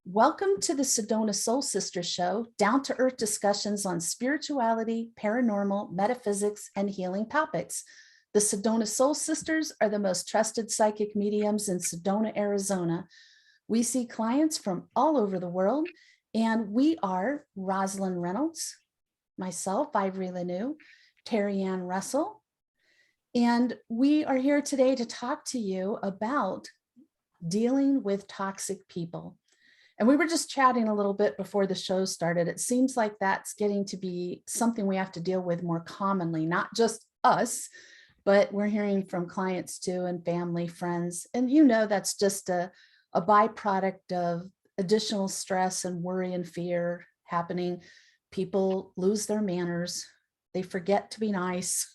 Welcome to the Sedona Soul Sisters Show, down to earth discussions on spirituality, paranormal, metaphysics, and healing topics. The Sedona Soul Sisters are the most trusted psychic mediums in Sedona, Arizona. We see clients from all over the world, and we are Rosalind Reynolds, myself, Ivory Lanou, Terry Ann Russell, and we are here today to talk to you about dealing with toxic people. And we were just chatting a little bit before the show started. It seems like that's getting to be something we have to deal with more commonly, not just us, but we're hearing from clients too, and family, friends. And that's just a byproduct of additional stress and worry and fear happening. People lose their manners. They forget to be nice.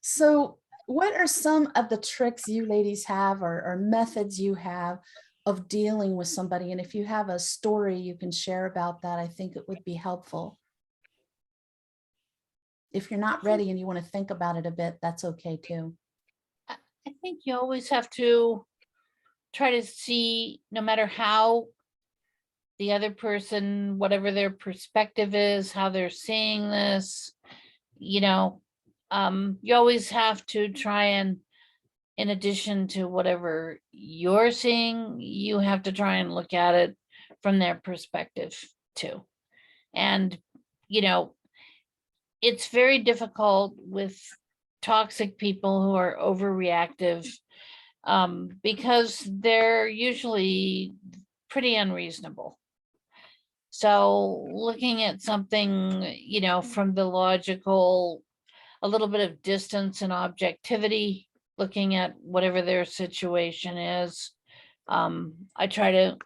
So what are some of the tricks you ladies have or methods you have of dealing with somebody? And if you have a story you can share about that, I think it would be helpful. If you're not ready and you want to think about it a bit, that's okay too. I think you always have to try to see, no matter how the other person, whatever their perspective is, how they're seeing this, you always have to try and, in addition to whatever you're seeing, you have to try and look at it from their perspective too. And, it's very difficult with toxic people who are overreactive, because they're usually pretty unreasonable. So looking at something, from the logical, a little bit of distance and objectivity, looking at whatever their situation is. I try to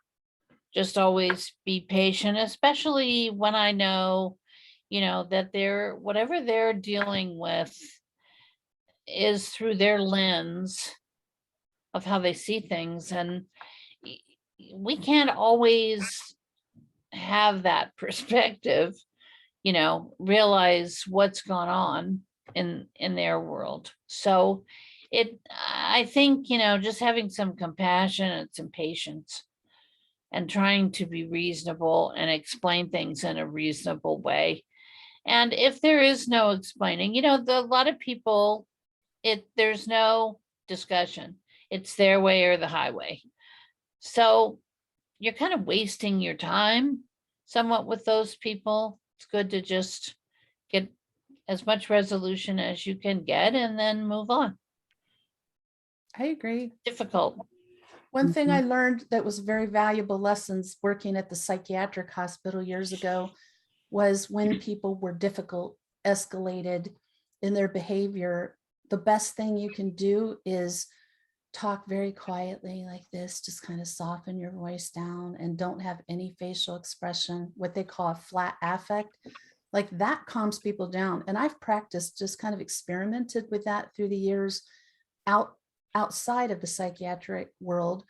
just always be patient, especially when I know, that whatever they're dealing with is through their lens of how they see things. And we can't always have that perspective, realize what's gone on in their world. So I think, just having some compassion and some patience and trying to be reasonable and explain things in a reasonable way. And if there is no explaining, a lot of people, there's no discussion. It's their way or the highway. So you're kind of wasting your time somewhat with those people. It's good to just get as much resolution as you can get and then move on. I agree. Difficult. One thing I learned that was very valuable lessons working at the psychiatric hospital years ago was when people were difficult, escalated in their behavior, the best thing you can do is talk very quietly like this, just kind of soften your voice down and don't have any facial expression, what they call a flat affect. Like that calms people down. And I've practiced, just kind of experimented with that through the years outside of the psychiatric world,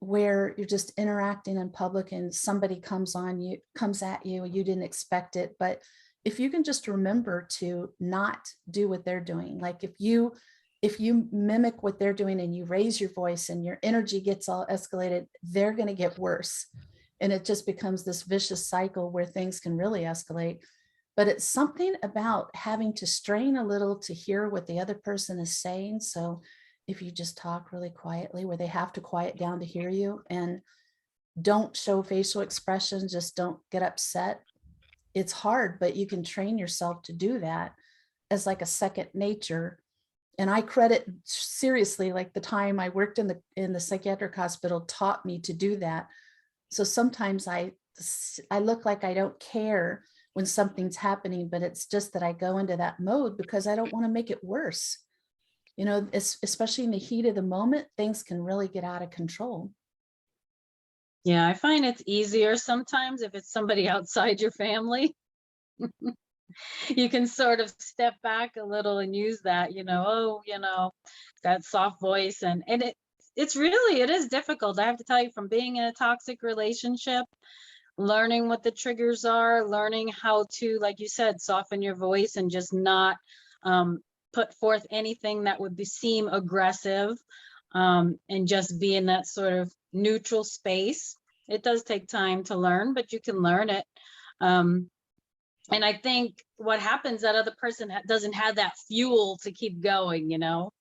where you're just interacting in public and somebody comes at you, you didn't expect it. But if you can just remember to not do what they're doing, like if you mimic what they're doing and you raise your voice and your energy gets all escalated, they're going to get worse. And it just becomes this vicious cycle where things can really escalate. But it's something about having to strain a little to hear what the other person is saying. So if you just talk really quietly, where they have to quiet down to hear you, and don't show facial expressions, just don't get upset. It's hard, but you can train yourself to do that as like a second nature. And I credit seriously, like the time I worked in the psychiatric hospital taught me to do that. So sometimes I look like I don't care when something's happening, but it's just that I go into that mode because I don't want to make it worse. Especially in the heat of the moment, things can really get out of control. Yeah, I find it's easier sometimes if it's somebody outside your family. You can sort of step back a little and use that, that soft voice. And it is difficult. I have to tell you, from being in a toxic relationship, learning what the triggers are, learning how to, like you said, soften your voice and just not put forth anything that would seem aggressive, and just be in that sort of neutral space. It does take time to learn, but you can learn it. And I think what happens, that other person doesn't have that fuel to keep going, you know?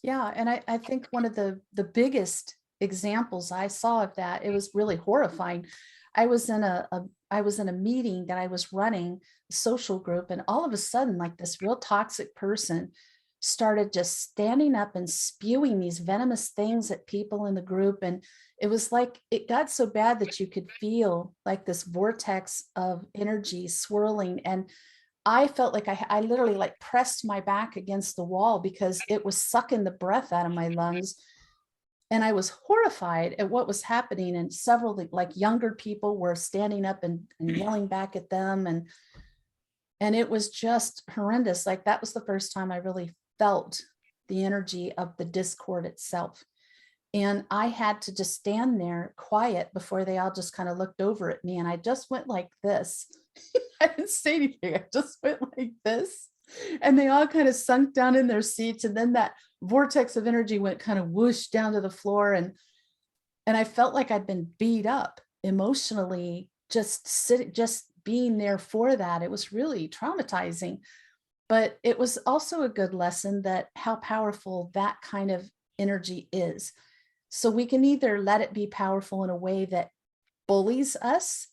Yeah, and I think one of the biggest examples I saw of that, it was really horrifying. I was in I was in a meeting that I was running, a social group, and all of a sudden, like this real toxic person started just standing up and spewing these venomous things at people in the group. And it was like it got so bad that you could feel like this vortex of energy swirling. And I felt like I literally like pressed my back against the wall because it was sucking the breath out of my lungs. And I was horrified at what was happening. And several like younger people were standing up and yelling back at them. And it was just horrendous. Like that was the first time I really felt the energy of the discord itself. And I had to just stand there quiet before they all just kind of looked over at me. And I just went like this. I didn't say anything. I just went like this. And they all kind of sunk down in their seats. And then that vortex of energy went kind of whoosh down to the floor. And I felt like I'd been beat up emotionally, just being there for that. It was really traumatizing. But it was also a good lesson that how powerful that kind of energy is. So we can either let it be powerful in a way that bullies us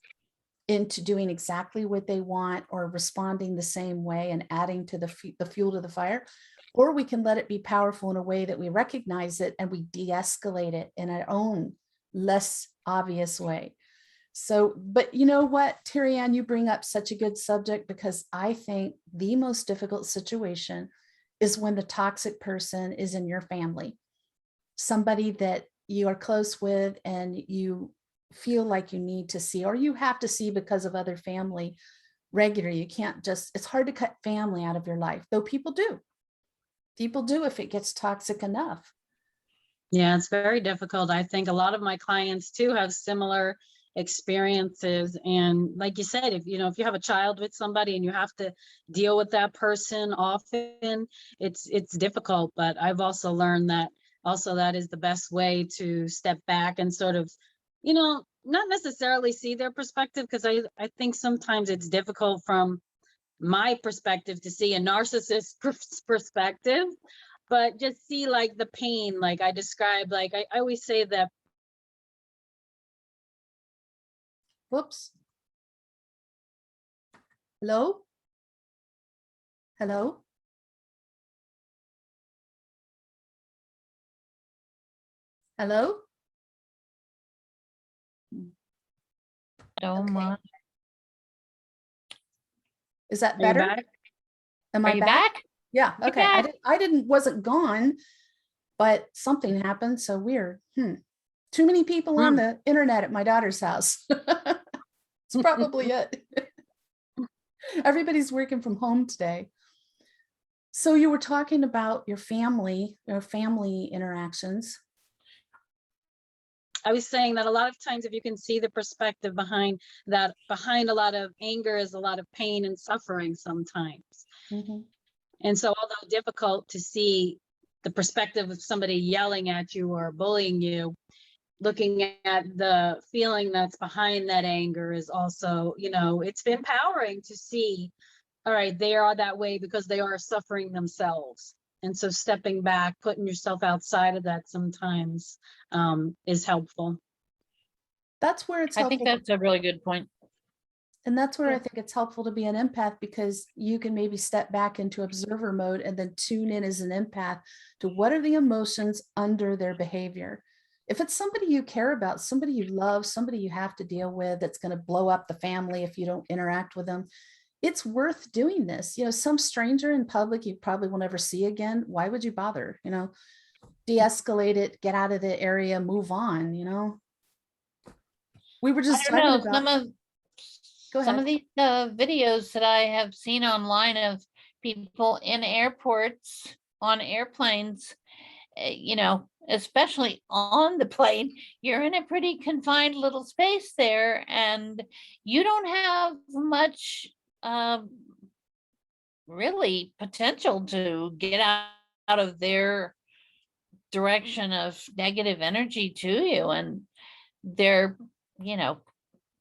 into doing exactly what they want or responding the same way and adding to the fuel to the fire, or we can let it be powerful in a way that we recognize it and we de-escalate it in our own less obvious way. So, but you know what, Terry Ann, you bring up such a good subject because I think the most difficult situation is when the toxic person is in your family, somebody that you are close with and you feel like you need to see, or you have to see because of other family regular. You can't just, it's hard to cut family out of your life, though people do. People do if it gets toxic enough. Yeah, it's very difficult. I think a lot of my clients too have similar experiences. And like you said, if if you have a child with somebody and you have to deal with that person often, it's difficult. But I've also learned that that is the best way to step back and sort of, not necessarily see their perspective, because I think sometimes it's difficult from my perspective to see a narcissist perspective, but just see like the pain, like I described, like I always say that. Whoops. Hello? Hello? Hello? Don't Okay. mind. Is that Are you better? back? Am Are I you back? back? Yeah. You're Okay. back. I didn't, wasn't gone, but something happened. So weird. Too many people on the internet at my daughter's house. It's probably it. Everybody's working from home today. So you were talking about your family interactions. I was saying that a lot of times, if you can see the perspective behind that, behind a lot of anger is a lot of pain and suffering sometimes. Mhm. And so, although difficult to see the perspective of somebody yelling at you or bullying you, looking at the feeling that's behind that anger is also, it's empowering to see, all right, they are that way because they are suffering themselves. And so stepping back, putting yourself outside of that sometimes is helpful. That's where it's I think helpful. that's a really good point. And that's where I Yeah. think it's helpful to be an empath, because you can maybe step back into observer mode and then tune in as an empath to what are the emotions under their behavior. If it's somebody you care about, somebody you love, somebody you have to deal with that's going to blow up the family if you don't interact with them, it's worth doing this. Some stranger in public you probably will never see again. Why would you bother? De-escalate it, get out of the area, move on. We were I just don't talking know, about. Go some ahead. of these videos that I have seen online of people in airports, on airplanes, especially on the plane, you're in a pretty confined little space there, and you don't have much really potential to get out of their direction of negative energy to you. And their, you know,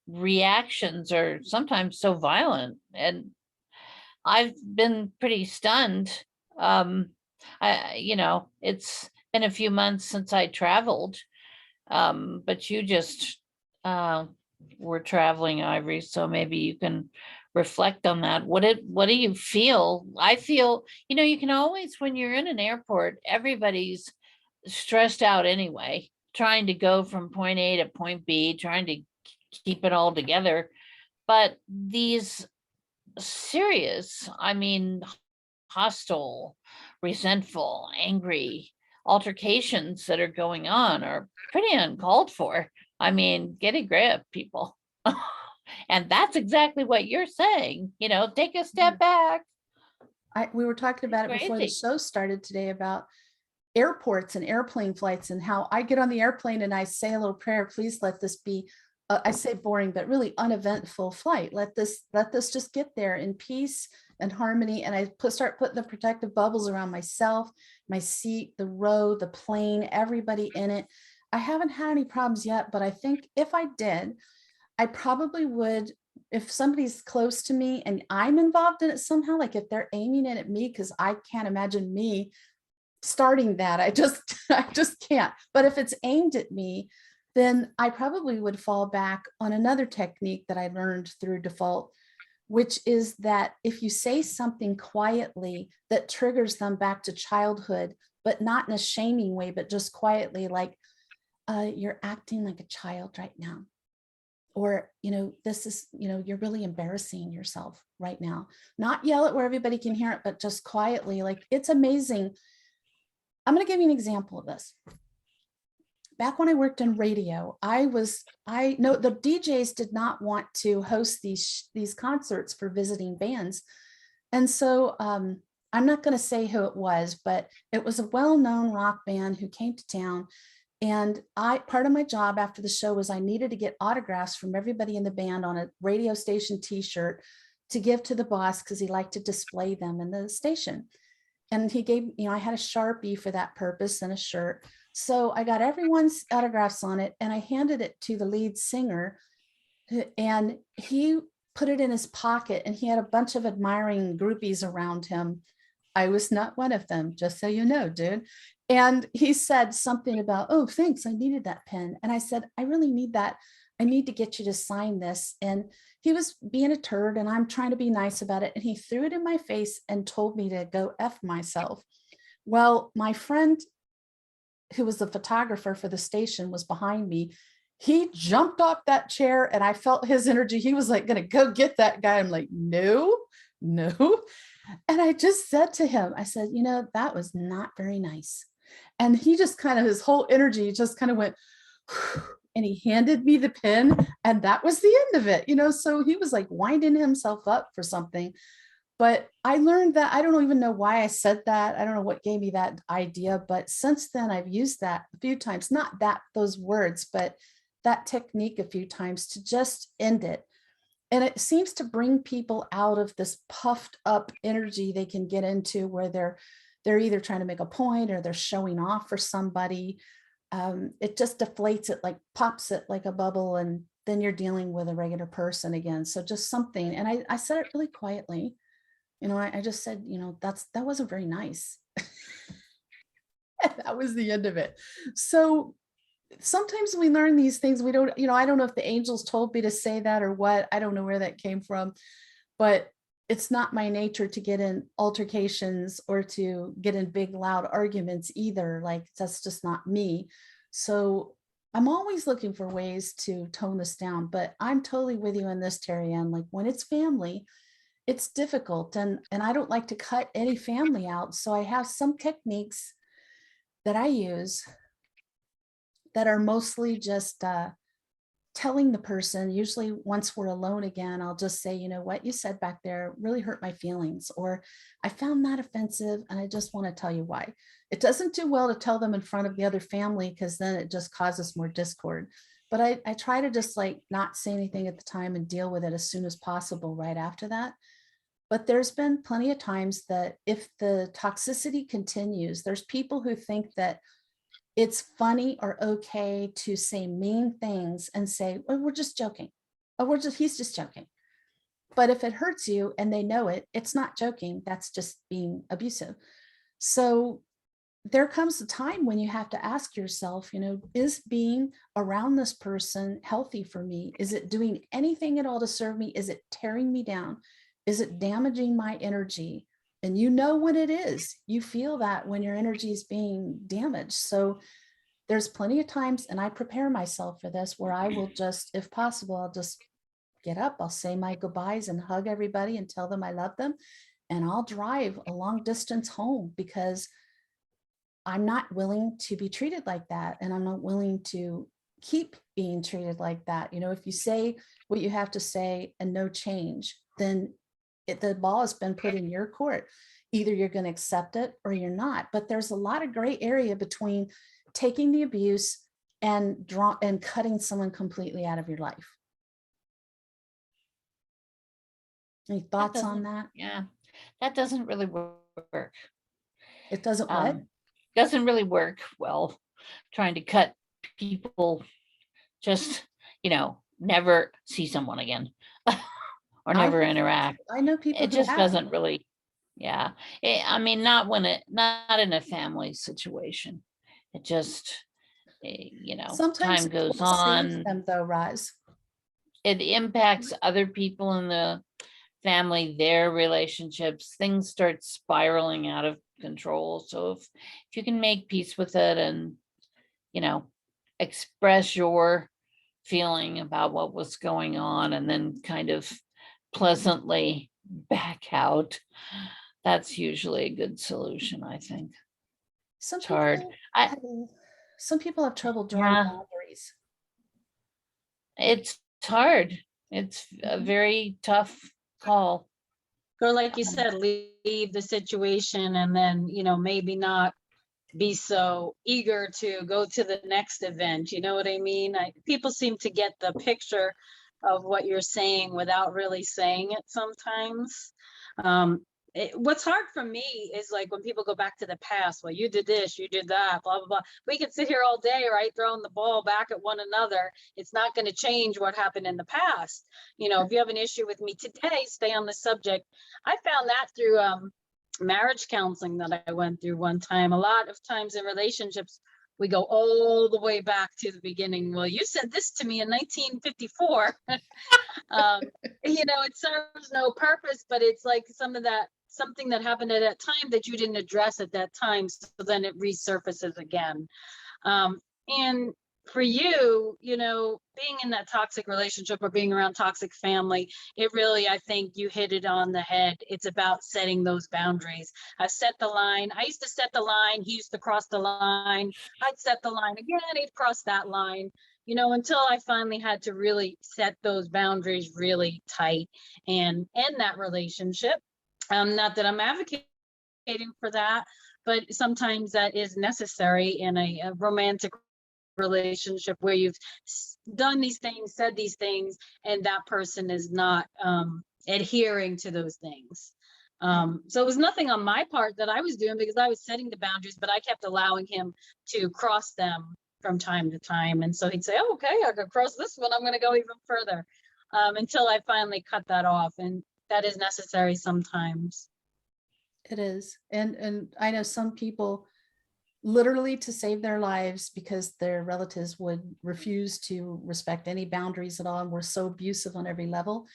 reactions are sometimes so violent, and I've been pretty stunned. You know, it's been a few months since I traveled, but you just uh, were traveling, Ivory, so maybe you can reflect on that. What do you feel? I feel, you know, you can always, when you're in an airport, everybody's stressed out anyway, trying to go from point A to point B, trying to keep it all together. But these serious, I mean, hostile, resentful, angry altercations that are going on are pretty uncalled for. I mean, get a grip, people. And that's exactly what you're saying, you know, take a step back. We were talking about it before the Crazy. show started today about airports and airplane flights and how I get on the airplane and I say a little prayer, please let this be, I say boring, but really uneventful flight. Let this just get there in peace and harmony. And I start putting the protective bubbles around myself, my seat, the row, the plane, everybody in it. I haven't had any problems yet, but I think if I did, I probably would, if somebody's close to me and I'm involved in it somehow, like if they're aiming it at me, because I can't imagine me starting that. I just can't. But if it's aimed at me, then I probably would fall back on another technique that I learned through default, which is that if you say something quietly that triggers them back to childhood, but not in a shaming way, but just quietly, like, you're acting like a child right now. Or, you know, this is, you know, you're really embarrassing yourself right now. Not yell it where everybody can hear it, but just quietly. Like, it's amazing. I'm going to give you an example of this. Back when I worked in radio, I know the DJs did not want to host these concerts for visiting bands. And so I'm not going to say who it was, but it was a well-known rock band who came to town. And part of my job after the show was I needed to get autographs from everybody in the band on a radio station t-shirt to give to the boss because he liked to display them in the station. And he gave, you know, I had a Sharpie for that purpose and a shirt. So I got everyone's autographs on it and I handed it to the lead singer and he put it in his pocket and he had a bunch of admiring groupies around him. I was not one of them, just so you know, dude. And he said something about, oh, thanks, I needed that pen. And I said, I really need that. I need to get you to sign this. And he was being a turd and I'm trying to be nice about it. And he threw it in my face and told me to go F myself. Well, my friend who was the photographer for the station was behind me. He jumped off that chair and I felt his energy. He was like, gonna go get that guy. I'm like, no. And I just said to him, I said, you know, that was not very nice. And he just kind of, his whole energy just kind of went, and he handed me the pen and that was the end of it, you know? So he was like winding himself up for something. But I learned that, I don't even know why I said that. I don't know what gave me that idea, but since then I've used that a few times, not those words, but that technique a few times to just end it. And it seems to bring people out of this puffed up energy they can get into where they're either trying to make a point or they're showing off for somebody. It just deflates it, like pops it like a bubble, and then you're dealing with a regular person again. So just something, and I said it really quietly. You know, I just said, you know, that wasn't very nice. That was the end of it. So sometimes we learn these things. We don't, you know, I don't know if the angels told me to say that or what. I don't know where that came from, but it's not my nature to get in altercations or to get in big, loud arguments either. Like, that's just not me. So I'm always looking for ways to tone this down, but I'm totally with you on this, Terry Ann. Like, when it's family, it's difficult, and I don't like to cut any family out. So I have some techniques that I use that are mostly just telling the person, usually once we're alone again, I'll just say, you know, what you said back there really hurt my feelings, or I found that offensive and I just want to tell you why. It doesn't do well to tell them in front of the other family because then it just causes more discord. But I try to just like not say anything at the time and deal with it as soon as possible right after that. But there's been plenty of times that if the toxicity continues, there's people who think that it's funny or okay to say mean things and say, well, we're just joking. Oh, he's just joking. But if it hurts you and they know it, it's not joking. That's just being abusive. So there comes a time when you have to ask yourself, is being around this person healthy for me? Is it doing anything at all to serve me? Is it tearing me down? Is it damaging my energy? And you know when it is. You feel that when your energy is being damaged. So there's plenty of times, and I prepare myself for this, where I will just, if possible, I'll just get up, I'll say my goodbyes and hug everybody and tell them I love them. And I'll drive a long distance home because I'm not willing to be treated like that. And I'm not willing to keep being treated like that. If you say what you have to say and no change, then the ball has been put in your court. Either you're going to accept it or you're not. But there's a lot of gray area between taking the abuse and cutting someone completely out of your life. Any thoughts on that? Yeah, that doesn't really work. It doesn't what? Doesn't really work well, trying to cut people, just, never see someone again or never interact. I know people It who just have. doesn't really, yeah. I mean, not in a family situation. It just, Sometimes time goes what saves on. them though, Roz. It impacts other people in the family, their relationships, things start spiraling out of control. So if you can make peace with it and, express your feeling about what was going on and then kind of pleasantly back out, that's usually a good solution, I think. Some It's hard. some people have trouble drawing Yeah, boundaries. it's hard. It's a very tough call. Or like you said, leave the situation and then, maybe not be so eager to go to the next event. You know what I mean? People seem to get the picture of what you're saying without really saying it sometimes. What's hard for me is like when people go back to the past. Well, you did this, you did that, blah, blah, blah. We can sit here all day, right? Throwing the ball back at one another. It's not going to change what happened in the past. If you have an issue with me today, stay on the subject. I found that through marriage counseling that I went through one time. A lot of times in relationships, we go all the way back to the beginning. Well, you said this to me in 1954. It serves no purpose, but it's like something that happened at that time that you didn't address at that time. So then it resurfaces again. And for you, being in that toxic relationship or being around toxic family, it really, I think you hit it on the head. It's about setting those boundaries. I set the line. I used to set the line. He used to cross the line. I'd set the line again. He'd cross that line, until I finally had to really set those boundaries really tight and end that relationship. Not that I'm advocating for that, but sometimes that is necessary in a romantic relationship where you've done these things, said these things, and that person is not adhering to those things. So it was nothing on my part that I was doing because I was setting the boundaries, but I kept allowing him to cross them from time to time. And so he'd say, oh, okay, I could cross this one. I'm going to go even further until I finally cut that off. And that is necessary sometimes. It is. And I know some people literally to save their lives because their relatives would refuse to respect any boundaries at all and were so abusive on every level.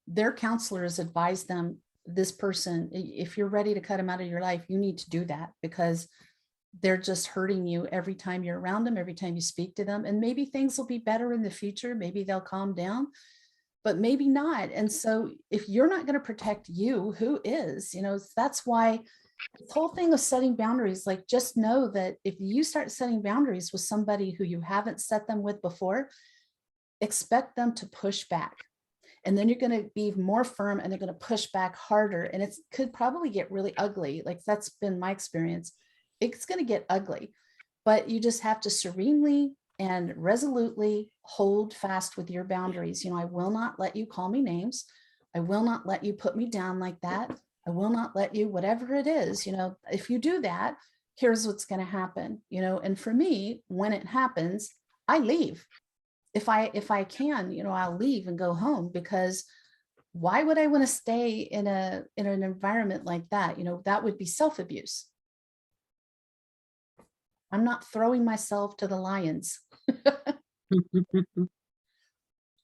Their counselors advise them, this person, if you're ready to cut them out of your life, you need to do that because they're just hurting you every time you're around them, every time you speak to them. And maybe things will be better in the future. Maybe they'll calm down, but maybe not. And so if you're not going to protect you, who is? That's why the whole thing of setting boundaries, like just know that if you start setting boundaries with somebody who you haven't set them with before, expect them to push back. And then you're going to be more firm and they're going to push back harder. And it could probably get really ugly. Like that's been my experience. It's going to get ugly, but you just have to serenely and resolutely hold fast with your boundaries. I will not let you call me names. I will not let you put me down like that. I will not let you, whatever it is, if you do that, here's what's going to happen, and for me, when it happens, I leave. If I can, I'll leave and go home, because why would I want to stay in an environment like that? That would be self-abuse. I'm not throwing myself to the lions.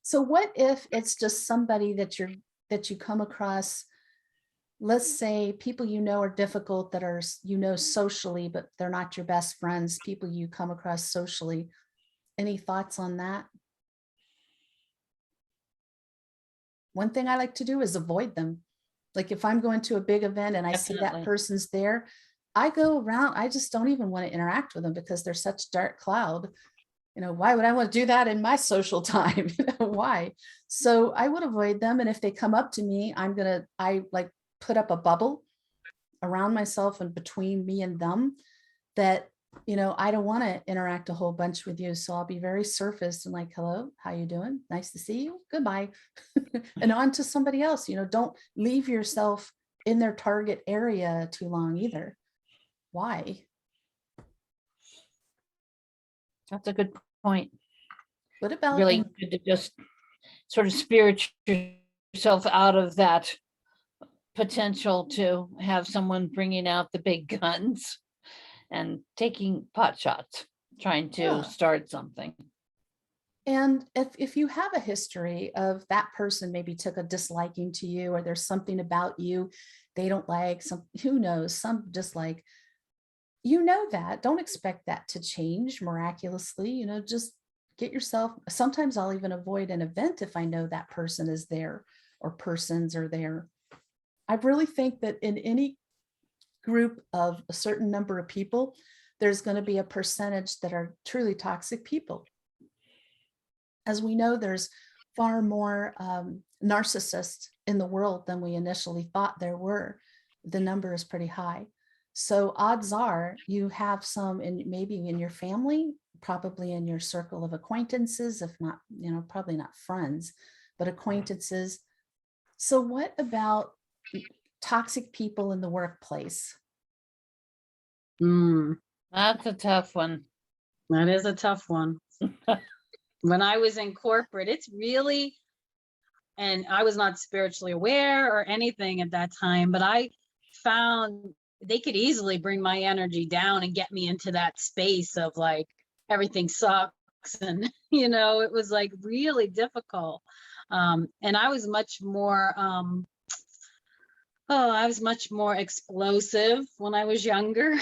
So what if it's just somebody that you come across, let's say people are difficult, that are socially, but they're not your best friends, people you come across socially. Any thoughts on that? One thing I like to do is avoid them. Like if I'm going to a big event and I see that Definitely. person's there, I go around, I just don't even want to interact with them, because they're such dark cloud. Why would I want to do that in my social time? Why? So I would avoid them. And if they come up to me, I like put up a bubble around myself and between me and them, that, I don't want to interact a whole bunch with you. So I'll be very surface and like, hello, how you doing? Nice to see you. Goodbye. And on to somebody else. Don't leave yourself in their target area too long either. Why? That's a good point. What about Really good to just sort of spirit yourself out of that potential to have someone bringing out the big guns and taking pot shots, trying to Yeah. start something. And if you have a history of that person maybe took a disliking to you, or there's something about you they don't like, who knows, some dislike, that, don't expect that to change miraculously, just get yourself, sometimes I'll even avoid an event if I know that person is there or persons are there. I really think that in any group of a certain number of people, there's going to be a percentage that are truly toxic people. As we know, there's far more narcissists in the world than we initially thought there were. The number is pretty high. So odds are you have some maybe in your family, probably in your circle of acquaintances, if not, probably not friends, but acquaintances. So what about toxic people in the workplace? That's a tough one. That is a tough one. When I was in corporate, it's really, and I was not spiritually aware or anything at that time, but I found they could easily bring my energy down and get me into that space of like, everything sucks. And, it was like really difficult. And I was much more, I was much more explosive when I was younger.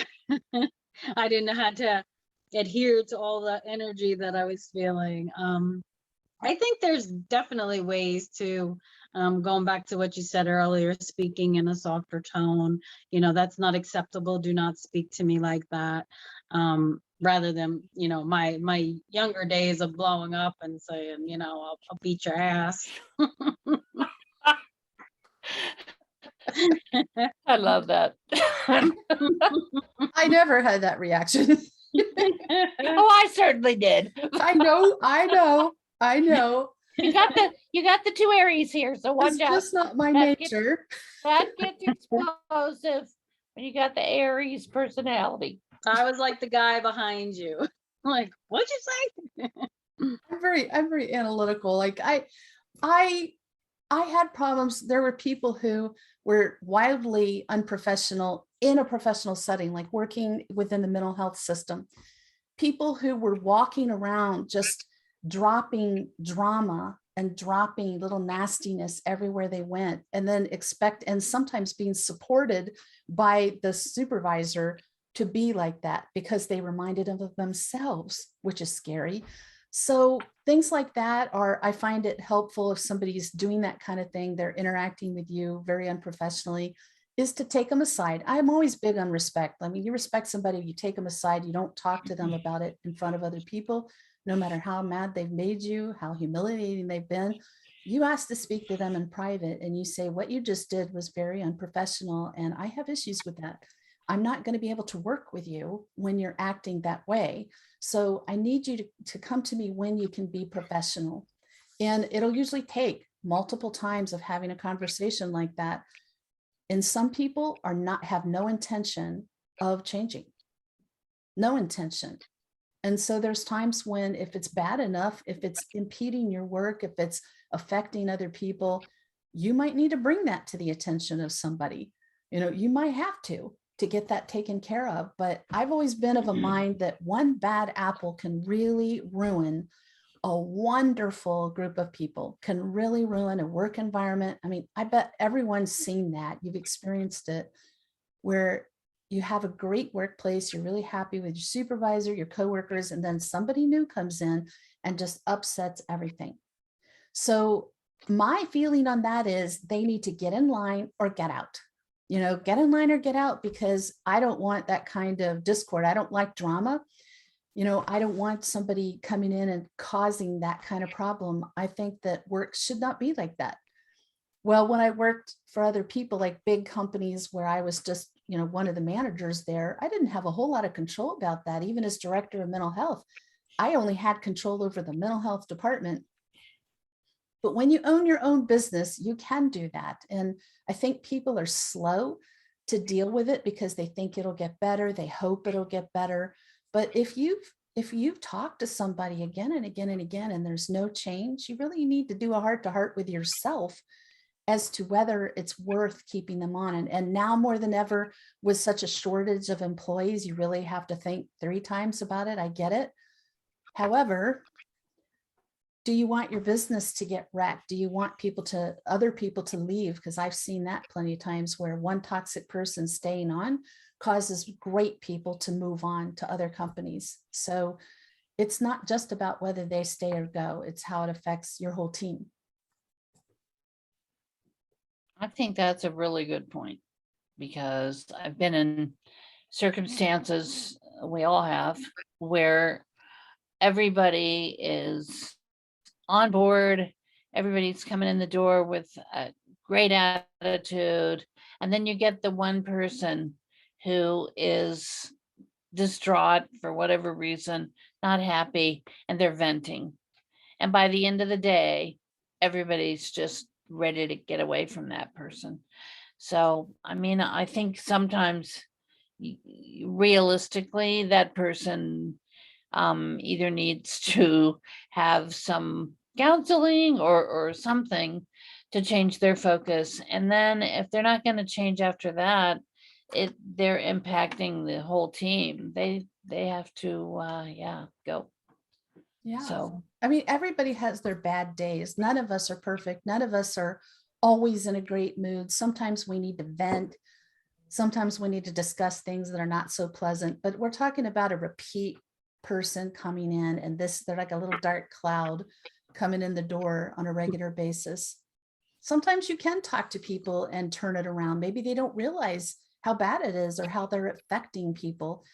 I didn't know how to adhere to all the energy that I was feeling. I think there's definitely ways to, going back to what you said earlier, speaking in a softer tone, that's not acceptable. Do not speak to me like that. Rather than, my younger days of blowing up and saying, I'll beat your ass. I love that. I never had that reaction. Oh, I certainly did. I know. You got the two Aries here, so watch It's out. just not my That gets- nature. That gets explosive when you got the Aries personality. I was like the guy behind you. Like, what'd you say? I'm very analytical. Like I had problems. There were people who were wildly unprofessional in a professional setting, like working within the mental health system. People who were walking around just dropping drama and dropping little nastiness everywhere they went, and then and sometimes being supported by the supervisor to be like that because they reminded them of themselves, which is scary. So things like that I find it helpful if somebody's doing that kind of thing, they're interacting with you very unprofessionally, is to take them aside. I'm always big on respect. I mean, you respect somebody, you take them aside, you don't talk to them about it in front of other people, no matter how mad they've made you, how humiliating they've been. You ask to speak to them in private and you say, what you just did was very unprofessional and I have issues with that. I'm not going to be able to work with you when you're acting that way. So I need you to come to me when you can be professional. And it'll usually take multiple times of having a conversation like that. And some people have no intention of changing. no intention. And so there's times when, if it's bad enough, if it's impeding your work, if it's affecting other people, you might need to bring that to the attention of somebody. You might have to get that taken care of. But I've always been of a mind that one bad apple can really ruin a wonderful group of people, can really ruin a work environment. I mean, I bet everyone's seen that. You've experienced it, where you have a great workplace, you're really happy with your supervisor, your coworkers, and then somebody new comes in and just upsets everything. So my feeling on that is they need to get in line or get out. Get in line or get out, because I don't want that kind of discord. I don't like drama. I don't want somebody coming in and causing that kind of problem. I think that work should not be like that. Well, when I worked for other people, like big companies where I was just, one of the managers there, I didn't have a whole lot of control about that. Even as director of mental health, I only had control over the mental health department. But when you own your own business, you can do that. And I think people are slow to deal with it because they think it'll get better. They hope it'll get better. But if you've talked to somebody again and again and again, and there's no change, you really need to do a heart-to-heart with yourself as to whether it's worth keeping them on. And now more than ever, with such a shortage of employees, you really have to think 3 times about it. I get it. However, do you want your business to get wrecked? Do you want other people to leave? Because I've seen that plenty of times, where one toxic person staying on causes great people to move on to other companies. So it's not just about whether they stay or go, it's how it affects your whole team. I think that's a really good point, because I've been in circumstances, we all have, where everybody is on board, everybody's coming in the door with a great attitude, and then you get the one person who is distraught for whatever reason, not happy, and they're venting. And by the end of the day, everybody's just ready to get away from that person. So, I mean, I think sometimes realistically, that person either needs to have some counseling or something to change their focus. And then if they're not going to change after that, they're impacting the whole team. They have to go. Yeah. So I mean, everybody has their bad days. None of us are perfect. None of us are always in a great mood. Sometimes we need to vent. Sometimes we need to discuss things that are not so pleasant, but we're talking about a repeat person coming in, and they're like a little dark cloud coming in the door on a regular basis. Sometimes you can talk to people and turn it around. Maybe they don't realize how bad it is or how they're affecting people.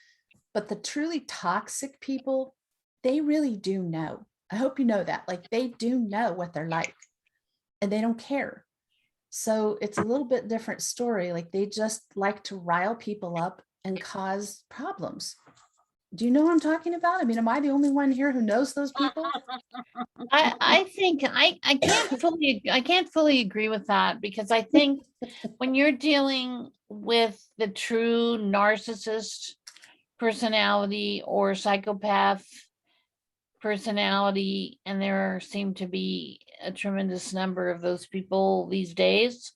But the truly toxic people, they really do know. I hope you know that. Like, they do know what they're like, and they don't care. So it's a little bit different story. Like, they just like to rile people up and cause problems. Do you know what I'm talking about? I mean, am I the only one here who knows those people? I think I can't fully agree with that, because I think when you're dealing with the true narcissist personality or psychopath personality, and there seem to be a tremendous number of those people these days,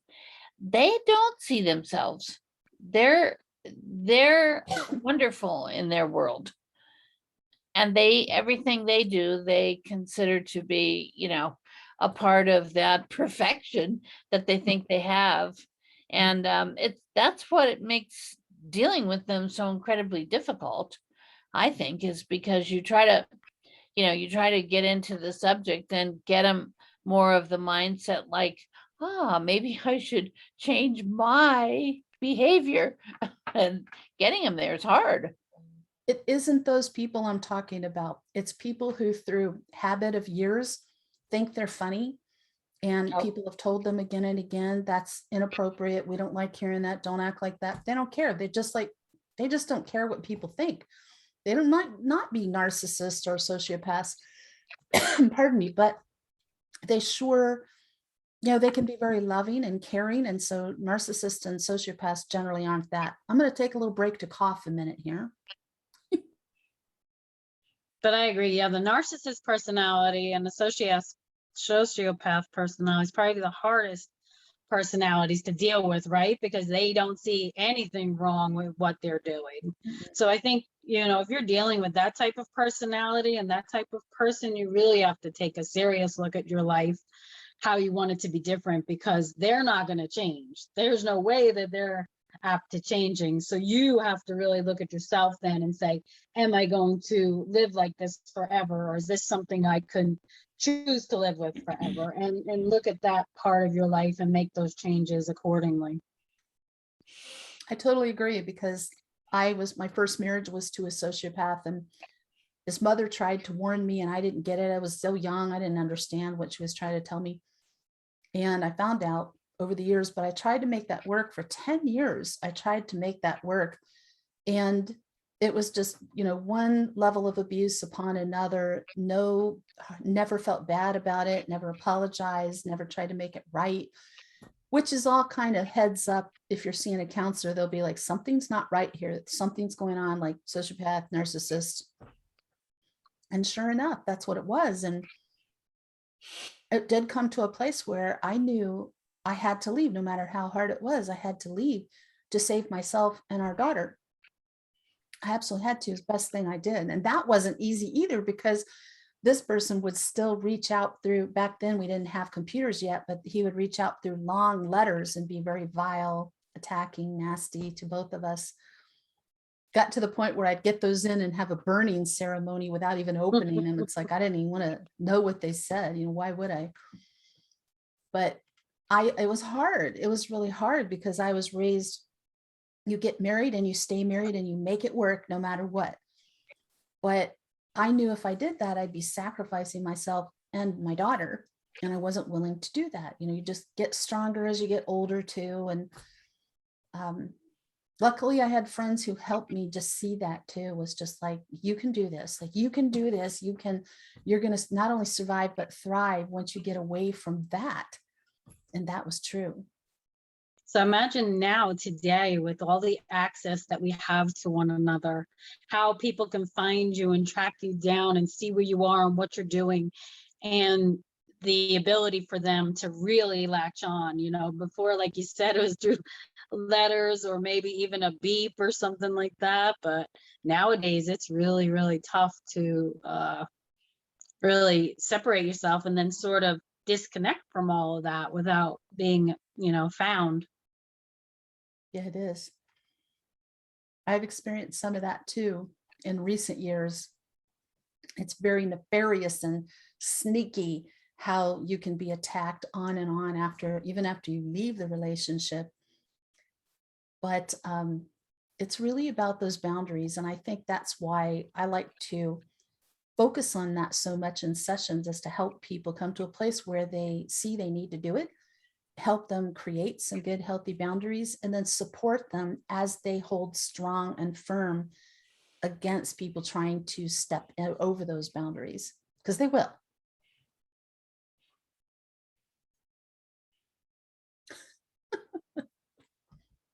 they don't see themselves. They're wonderful in their world. And everything they do, they consider to be, a part of that perfection that they think they have. And that's what it makes dealing with them so incredibly difficult, I think, is because you try to get into the subject and get them more of the mindset like, maybe I should change my behavior. And getting them there is hard. It isn't those people I'm talking about. It's people who, through habit of years, think they're funny. And Oh. people have told them again and again, that's inappropriate. We don't like hearing that. Don't act like that. They don't care. They just don't care what people think. They don't not be narcissists or sociopaths, pardon me, but they sure, they can be very loving and caring. And so narcissists and sociopaths generally aren't that. I'm going to take a little break to cough a minute here. But I agree. Yeah, the narcissist personality and the sociopath personality is probably the hardest personalities to deal with, right? Because they don't see anything wrong with what they're doing. So I think, if you're dealing with that type of personality and that type of person, you really have to take a serious look at your life, how you want it to be different, because they're not going to change. There's no way that they're apt to changing. So you have to really look at yourself then and say, am I going to live like this forever? Or is this something I could choose to live with forever? And look at that part of your life and make those changes accordingly. I totally agree, because my first marriage was to a sociopath, and his mother tried to warn me and I didn't get it. I was so young. I didn't understand what she was trying to tell me. And I found out over the years, but I tried to make that work for 10 years. I tried to make that work. And it was just, one level of abuse upon another. Never felt bad about it, never apologized, never tried to make it right, which is all kind of heads up. If you're seeing a counselor, they'll be like, something's not right here. Something's going on, like sociopath, narcissist. And sure enough, that's what it was. And it did come to a place where I knew I had to leave, no matter how hard it was. I had to leave to save myself and our daughter. I absolutely had to. It's the best thing I did. And that wasn't easy either, because this person would still reach out through, back then we didn't have computers yet, but he would reach out through long letters and be very vile, attacking, nasty to both of us. Got to the point where I'd get those in and have a burning ceremony without even opening them. It's like, I didn't even want to know what they said. Why would I? But it was hard. It was really hard, because I was raised, you get married and you stay married and you make it work no matter what. But I knew if I did that, I'd be sacrificing myself and my daughter. And I wasn't willing to do that. You just get stronger as you get older too. And luckily I had friends who helped me just see that too. Was just like, you can do this. Like, you can do this. You're going to not only survive, but thrive once you get away from that. And that was true. So imagine now today, with all the access that we have to one another, how people can find you and track you down and see where you are and what you're doing, and the ability for them to really latch on. Before, like you said, it was through letters or maybe even a beep or something like that. But nowadays it's really, really tough to really separate yourself and then sort of disconnect from all of that without being, found. Yeah, it is. I've experienced some of that too in recent years. It's very nefarious and sneaky how you can be attacked on and on even after you leave the relationship. But it's really about those boundaries. And I think that's why I like to focus on that so much in sessions, is to help people come to a place where they see they need to do it, help them create some good, healthy boundaries, and then support them as they hold strong and firm against people trying to step over those boundaries, because they will.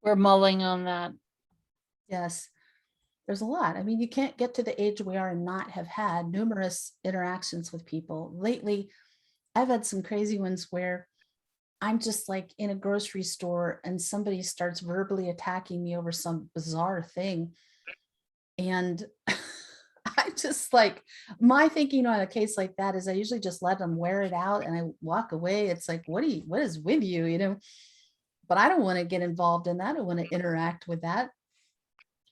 We're mulling on that. Yes, there's a lot. I mean, you can't get to the age we are and not have had numerous interactions with people. Lately, I've had some crazy ones where I'm just like in a grocery store and somebody starts verbally attacking me over some bizarre thing. And I just like, my thinking on a case like that is I usually just let them wear it out and I walk away. It's like, what is with you, but I don't want to get involved in that. I don't want to interact with that.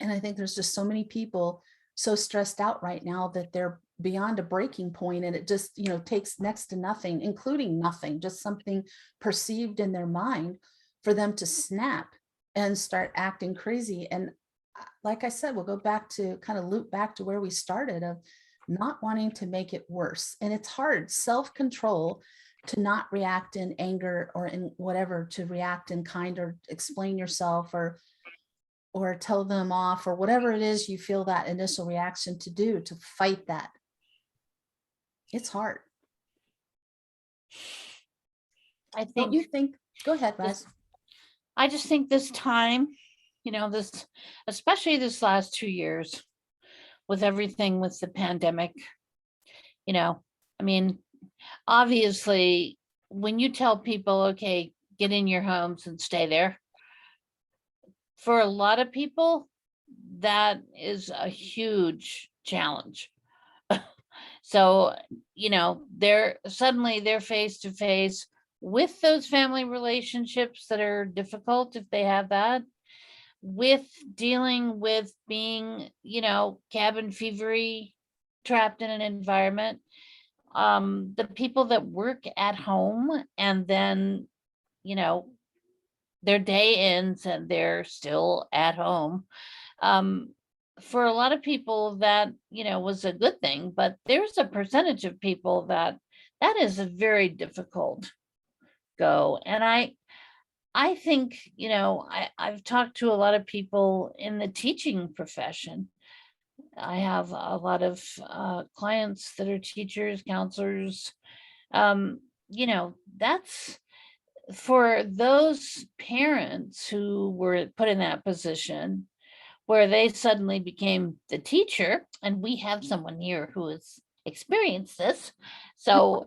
And I think there's just so many people so stressed out right now that they're beyond a breaking point, and it just, takes next to nothing, including nothing, just something perceived in their mind for them to snap and start acting crazy. And like I said, we'll go back to kind of loop back to where we started, of not wanting to make it worse. And it's hard, self-control, to not react in anger or in whatever, to react in kind, or explain yourself, or tell them off, or whatever it is you feel that initial reaction to do, to fight that. It's hard. I Don't think you think? Go ahead, Roz. I just think this time, especially this last 2 years, with everything with the pandemic. You know, I mean, obviously, when you tell people, okay, get in your homes and stay there, for a lot of people, that is a huge challenge. So, they're face to face with those family relationships that are difficult if they have that, with dealing with being, cabin fevery, trapped in an environment. The people that work at home and then, you know, their day ends and they're still at home. For a lot of people that, was a good thing, but there's a percentage of people that is a very difficult go. And I think, I've talked to a lot of people in the teaching profession. I have a lot of clients that are teachers, counselors. That's for those parents who were put in that position where they suddenly became the teacher. And we have someone here who has experienced this. So,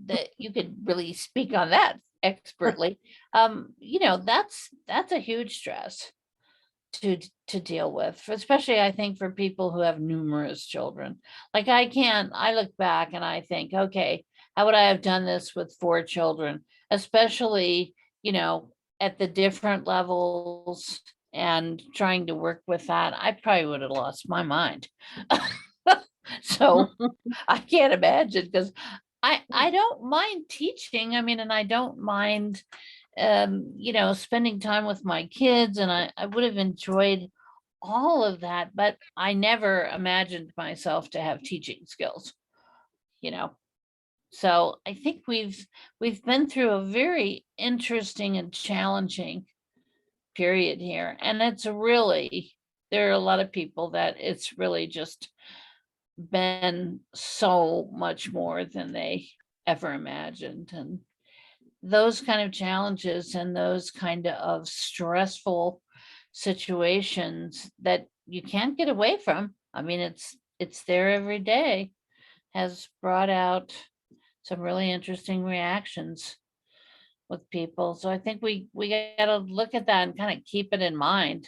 that you could really speak on that expertly. That's a huge stress to deal with, especially I think for people who have numerous children. Like I look back and I think, okay, how would I have done this with 4 children, especially, at the different levels and trying to work with that? I probably would have lost my mind. So I can't imagine, because I don't mind teaching. I mean, and I don't mind spending time with my kids, and I would have enjoyed all of that, but I never imagined myself to have teaching skills, you know. So I think we've been through a very interesting and challenging period here. And there are a lot of people that it's really just been so much more than they ever imagined. And those kind of challenges and those kind of stressful situations that you can't get away from. I mean, it's there every day, has brought out some really interesting reactions with people. So I think we got to look at that and kind of keep it in mind.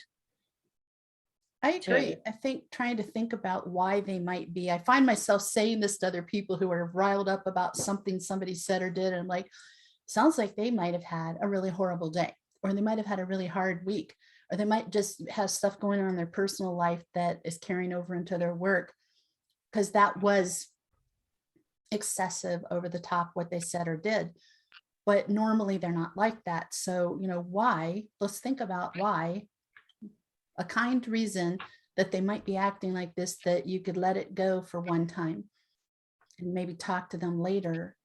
I agree. Too. I think trying to think about why they might be. I find myself saying this to other people who are riled up about something somebody said or did. And I'm like, sounds like they might have had a really horrible day, or they might have had a really hard week, or they might just have stuff going on in their personal life that is carrying over into their work, because that was excessive, over the top, what they said or did. But normally they're not like that. So, why? Let's think about why. A kind reason that they might be acting like this, that you could let it go for one time and maybe talk to them later.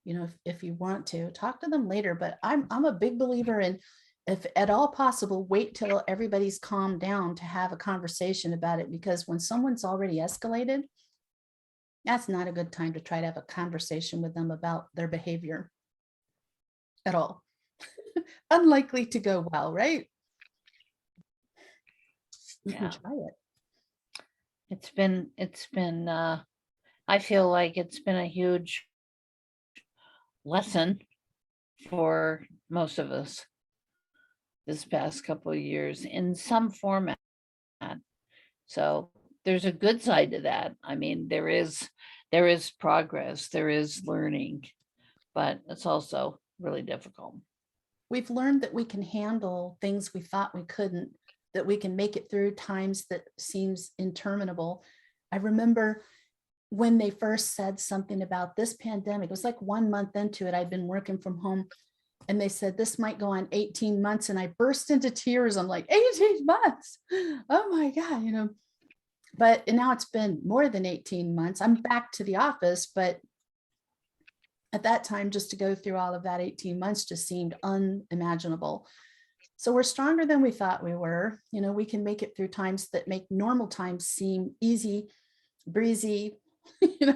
If you want to talk to them later. But I'm a big believer in, if at all possible, wait till everybody's calmed down to have a conversation about it, because when someone's already escalated, that's not a good time to try to have a conversation with them about their behavior at all. Unlikely to go well, right? You can Yeah. try it. It's been I feel like it's been a huge lesson for most of us this past couple of years in some format. So there's a good side to that. I mean, there is progress, there is learning, but it's also really difficult. We've learned that we can handle things we thought we couldn't, that we can make it through times that seems interminable. I remember when they first said something about this pandemic, it was like 1 month into it, I'd been working from home, and they said this might go on 18 months. And I burst into tears. I'm like, 18 months. Oh my God, But now it's been more than 18 months. I'm back to the office, but at that time, just to go through all of that 18 months just seemed unimaginable. So we're stronger than we thought we were. We can make it through times that make normal times seem easy, breezy.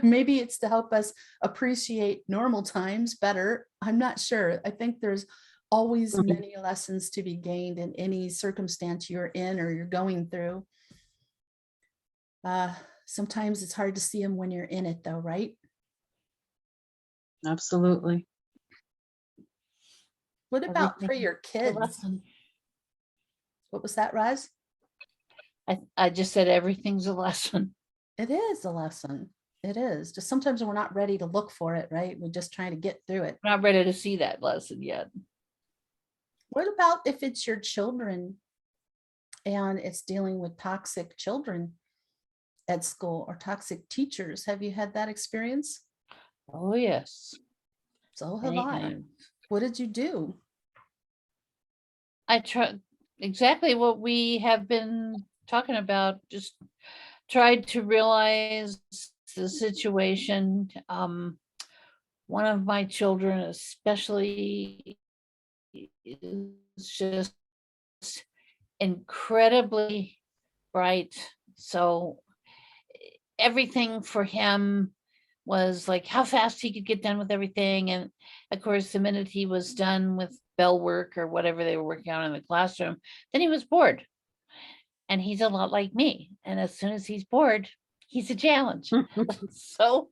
Maybe it's to help us appreciate normal times better. I'm not sure. I think there's always many lessons to be gained in any circumstance you're in or you're going through. Sometimes it's hard to see them when you're in it though, right? Absolutely. What about for Everything your is a kids? lesson. What was that, Roz? I just said everything's a lesson. It is a lesson. It is. Just sometimes we're not ready to look for it, right? We're just trying to get through it. Not ready to see that lesson yet. What about if it's your children and it's dealing with toxic children at school or toxic teachers? Have you had that experience? Oh, yes. So have Many I. times. What did you do? I try exactly what we have been talking about, just tried to realize the situation. One of my children especially is just incredibly bright. So everything for him was like how fast he could get done with everything. And of course, the minute he was done with bell work or whatever they were working on in the classroom, then he was bored. And he's a lot like me. And as soon as he's bored, he's a challenge. So,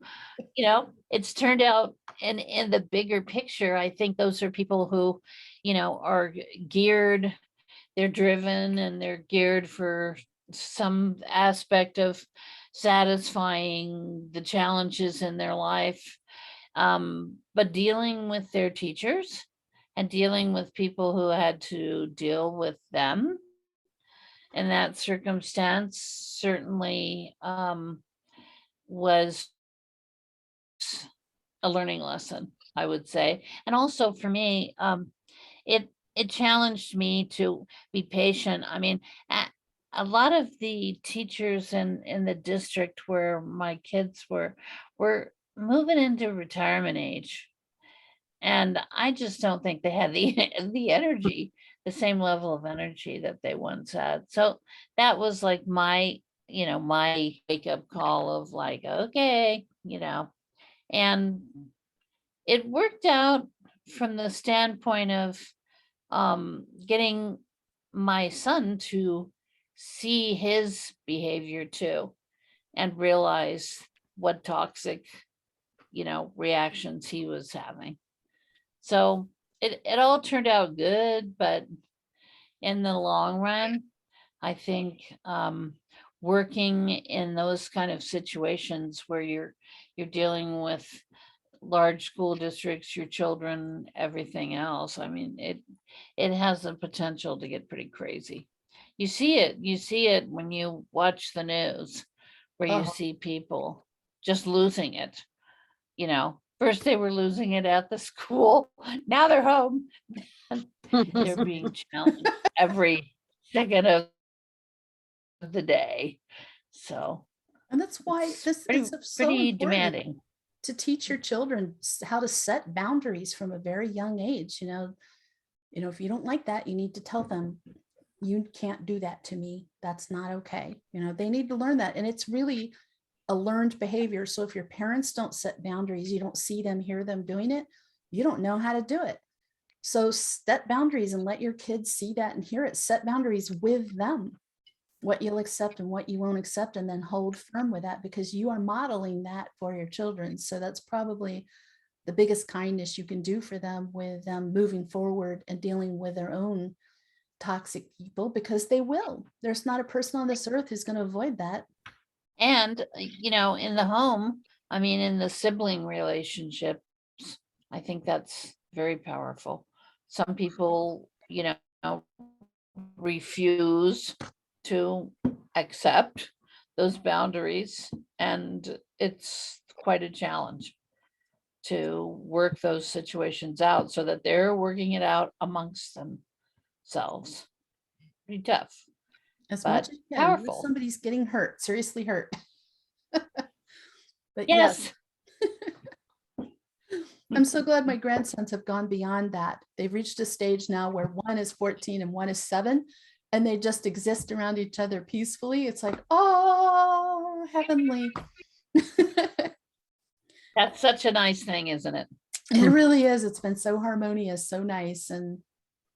it's turned out in the bigger picture, I think those are people who, are geared, they're driven and they're geared for some aspect of satisfying the challenges in their life. But dealing with their teachers and dealing with people who had to deal with them in that circumstance certainly was a learning lesson, I would say. And also for me, it challenged me to be patient. I mean, a lot of the teachers in the district where my kids were moving into retirement age. And I just don't think they had the energy, the same level of energy that they once had. So that was like my wake up call of like, okay, and it worked out from the standpoint of getting my son to see his behavior too and realize what toxic, reactions he was having. So it all turned out good, but in the long run, I think working in those kind of situations where you're dealing with large school districts, your children, everything else, I mean, it has the potential to get pretty crazy. You see it when you watch the news where you Oh, see people just losing it. First they were losing it at the school, now they're home. They're being challenged every second of the day. So and that's why it's this pretty is so pretty important demanding. to teach your children how to set boundaries from a very young age. If you don't like that, you need to tell them, you can't do that to me. That's not okay. They need to learn that. And it's really a learned behavior. So if your parents don't set boundaries, you don't see them, hear them doing it, you don't know how to do it. So set boundaries and let your kids see that and hear it. Set boundaries with them, what you'll accept and what you won't accept, and then hold firm with that because you are modeling that for your children. So that's probably the biggest kindness you can do for them with them moving forward and dealing with their own toxic people, because they will. There's not a person on this earth who's going to avoid that. And, in the home, I mean, in the sibling relationships, I think that's very powerful. Some people, refuse to accept those boundaries, and it's quite a challenge to work those situations out so that they're working it out amongst themselves. Pretty tough, As but much as you can, unless powerful. somebody's getting hurt, seriously hurt. But Yes. I'm so glad my grandsons have gone beyond that. They've reached a stage now where one is 14 and one is 7, and they just exist around each other peacefully. It's like, oh, heavenly. That's such a nice thing, isn't it? It really is. It's been so harmonious, so nice, and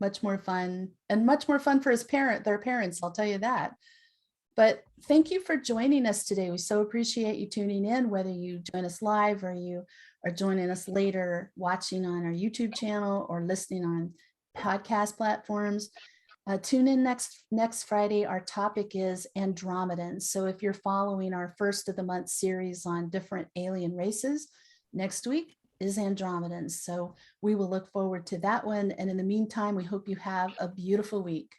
much more fun for their parents. I'll tell you that. But thank you for joining us today. We so appreciate you tuning in, whether you join us live or you are joining us later, watching on our YouTube channel or listening on podcast platforms. Tune in next Friday. Our topic is Andromedans. So if you're following our first of the month series on different alien races, next week is Andromedans. So we will look forward to that one. And in the meantime, we hope you have a beautiful week.